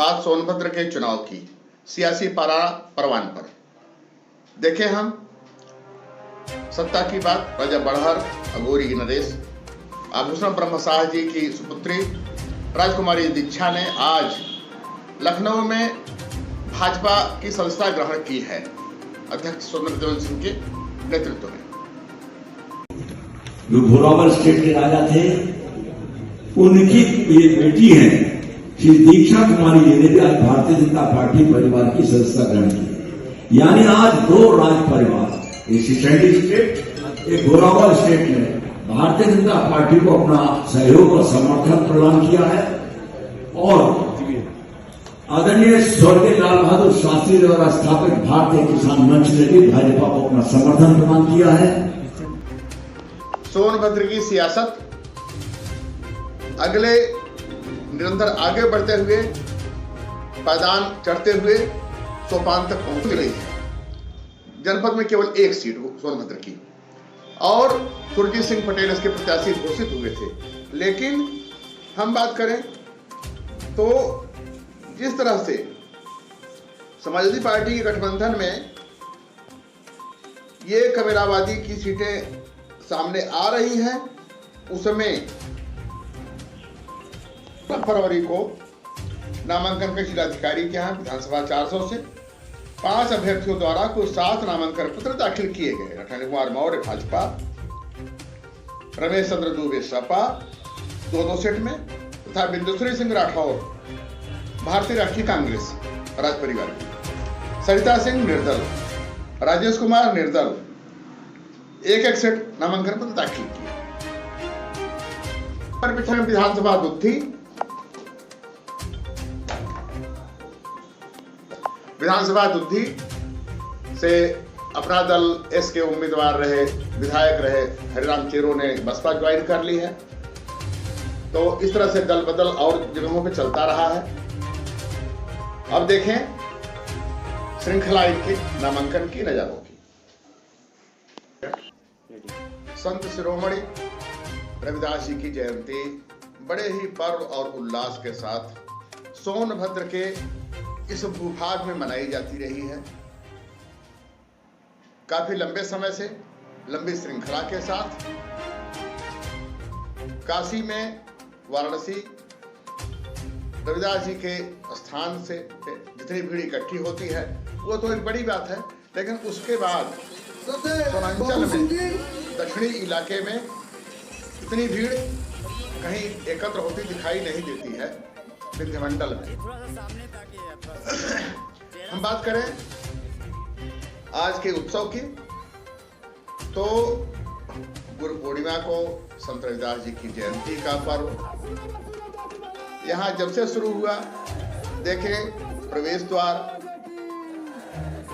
बात सोनभद्र के चुनाव की सियासी पारा परवान पर। देखें हम सत्ता की बात। राजा बड़हर अघोरी नरेश आभूषण ब्रह्म शाह जी की सुपुत्री राजकुमारी दीक्षा ने आज लखनऊ में भाजपा की सदस्यता ग्रहण की है, अध्यक्ष स्वतंत्र देव सिंह के नेतृत्व में। जो घोरावल स्टेट के राजा थे, उनकी ये बेटी है श्री दीक्षा कुमारी जी ने भी आज भारतीय जनता पार्टी परिवार की सदस्यता ग्रहण की। यानी आज दो राज परिवार, एक स्टेट, एक घोरावल स्टेट में भारतीय जनता पार्टी को अपना सहयोग और समर्थन प्रदान किया है और आदरणीय स्वर्गीय लाल बहादुर शास्त्री द्वारा स्थापित भारतीय किसान मंच ने भी भाजपा को अपना समर्थन प्रदान किया है। सोनभद्र की सियासत अगले निरंतर आगे बढ़ते हुए, पायदान चढ़ते हुए सोपान तक पहुंच रही है। जनपद में केवल एक सीट सोनभद्र की और सुरजीत सिंह पटेल इसके प्रत्याशी घोषित हुए थे। लेकिन हम बात करें तो जिस तरह से समाजवादी पार्टी के गठबंधन में ये कबीराबादी की सीटें सामने आ रही हैं, उसमें फरवरी को नामांकन के जिलाधिकारी के यहाँ विधानसभा 400 से 5 अभ्यर्थियों द्वारा कुल 7 नामांकन पत्र दाखिल किए गए। रतन कुमार मौर्य भाजपा, रमेश चंद्र दुबे सपा 2-2 सेट में तथा बिंदुश्री सिंह राठौर भारतीय राष्ट्रीय कांग्रेस राज परिवार की, सरिता सिंह निर्दल, राजेश कुमार निर्दल 1-1 सेट नामांकन पत्र दाखिल किए। पिछले विधानसभा दुत्थी, विधानसभा दुद्धी से अपना दल एस के उम्मीदवार रहे, विधायक रहे हरिराम चेरो ने बसपा ज्वाइन कर ली है। तो इस तरह से दल बदल और जगहों पे चलता रहा है। अब देखें श्रृंखला इनके नामांकन की नजरों की। संत शिरोमणि रविदास जी की जयंती बड़े ही पर्व और उल्लास के साथ सोनभद्र के इस भूभाग में मनाई जाती रही है। काफी लंबे समय से लंबी श्रृंखला के साथ काशी में वाराणसी रविदास जी के स्थान से जितनी भीड़ इकट्ठी होती है वो तो एक बड़ी बात है, लेकिन उसके बाद सोनांचल में दक्षिणी इलाके में इतनी भीड़ कहीं एकत्र होती दिखाई नहीं देती है। विंध्यमंडल में हम बात करें आज के उत्सव की तो गुरु पूर्णिमा को संत रविदास जी की जयंती का पर्व यहाँ जब से शुरू हुआ, देखें प्रवेश द्वार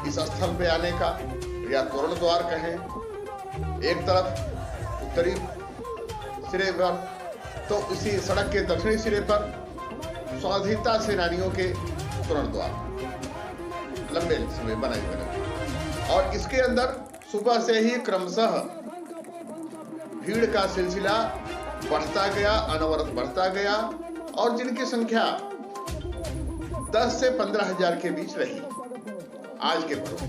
इस स्थल पे आने का या तोरण द्वार कहें, एक तरफ उत्तरी सिरे पर तो इसी सड़क के दक्षिणी सिरे पर स्वाधीनता सेनानियों के तोरण द्वार लंबे समय बनाए हुए और इसके अंदर सुबह से ही क्रमशः भीड़ का सिलसिला बढ़ता गया, अनवरत बढ़ता गया और जिनकी संख्या 10 से 15 हजार के बीच रही आज के पर्व।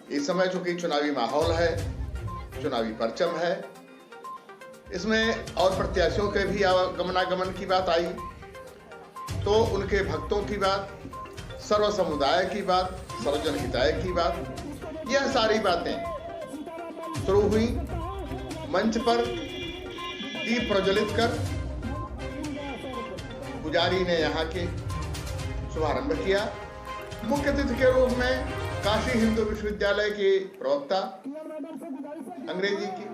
इस समय चूंकि चुनावी माहौल है, चुनावी परचम है, इसमें और प्रत्याशियों के भी गमनागमन की बात आई तो उनके भक्तों की बात, सर्व समुदाय की बात, सर्वजन हिताय की बात, यह सारी बातें शुरू हुई। मंच पर दीप प्रज्वलित कर पुजारी ने यहाँ के शुभारंभ किया। मुख्य अतिथि के रूप में काशी हिंदू विश्वविद्यालय के प्रवक्ता अंग्रेजी की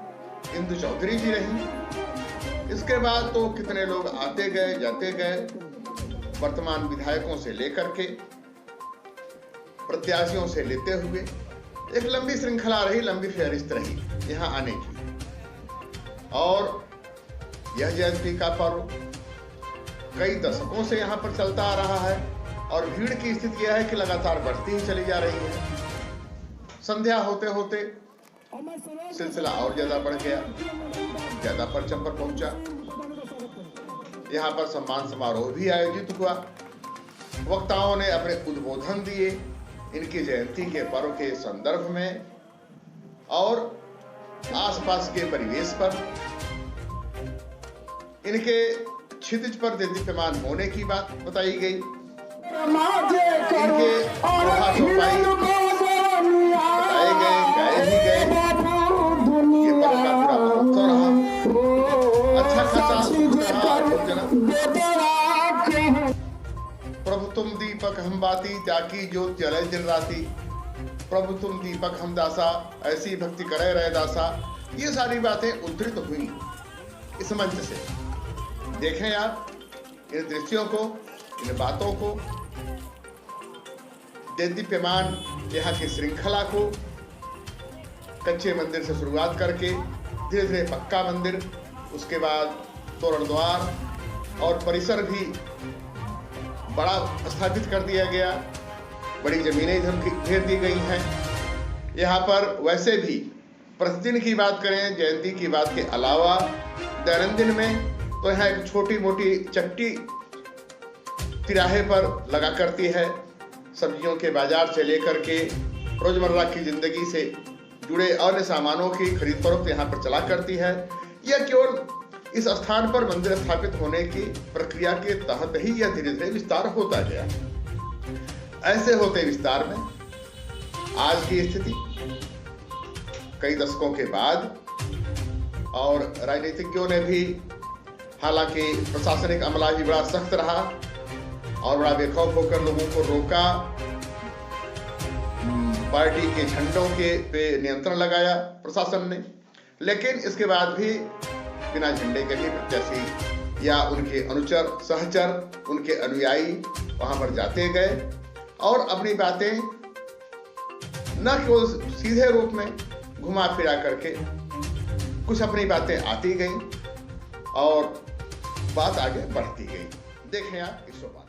इंदु चौधरी जी रही। इसके बाद तो कितने लोग आते गए जाते गए, वर्तमान विधायकों से लेकर के प्रत्याशियों से लेते हुए एक लंबी श्रृंखला रही, लंबी फहरिस्त रही यहाँ आने की। और यह जयंती का पर्व कई दशकों से यहाँ पर चलता आ रहा है और भीड़ की स्थिति यह है कि लगातार बढ़ती ही चली जा रही है। संध्या होते होते सिलसिला और ज्यादा बढ़ गया, ज्यादा परचम पर पहुंचा। यहाँ पर सम्मान समारोह भी आयोजित हुआ। वक्ताओं ने अपने उद्बोधन दिए इनकी जयंती के पर्व के संदर्भ में और आसपास के परिवेश पर, इनके क्षितिज पर दीप्यमान होने की बात बताई गई, इनके बताए गए, गाए भी गए। ये पर्व का पूरा महोत्सव रहा, अच्छा खासा प्रभु तुम दीपक हम बाती, त्यागी ज्योत जले दिन राती, प्रभु तुम दीपक हम दासा, ऐसी भक्ति करे रहे दासा। ये सारी बातें उद्धृत हुई इस मंच से। देखें आप इन दृश्यों को, इन बातों को, दीप्यमान यहाँ की श्रृंखला को, कच्चे मंदिर से शुरुआत करके धीरे धीरे पक्का मंदिर, उसके बाद तोरण द्वार और परिसर भी बड़ा स्थापित कर दिया गया। बड़ी जमीनें इधर घेर दी गई हैं। यहाँ पर वैसे भी प्रतिदिन की बात करें, जयंती की बात के अलावा दैनंदिन में तो यहाँ एक छोटी मोटी चट्टी तिराहे पर लगा करती है। सब्जियों के बाजार से लेकर के रोजमर्रा की जिंदगी से जुड़े अन्य सामानों की खरीद फरोख्त यहाँ पर चला करती है। यह केवल इस स्थान पर मंदिर स्थापित होने की प्रक्रिया के तहत ही यह धीरे धीरे विस्तार होता गया। ऐसे होते विस्तार में आज की स्थिति कई दशकों के बाद, और राजनीतिज्ञों ने भी, हालांकि प्रशासनिक अमला भी बड़ा सख्त रहा और बड़ा बेखौफ होकर लोगों को रोका, पार्टी के झंडों के पे नियंत्रण लगाया प्रशासन ने, लेकिन इसके बाद भी बिना झंडे के ही प्रत्याशी या उनके अनुचर, सहचर, उनके अनुयायी वहां पर जाते गए और अपनी बातें न केवल सीधे रूप में घुमा फिरा करके कुछ अपनी बातें आती गई और बात आगे बढ़ती गई। देखें आप इस बात।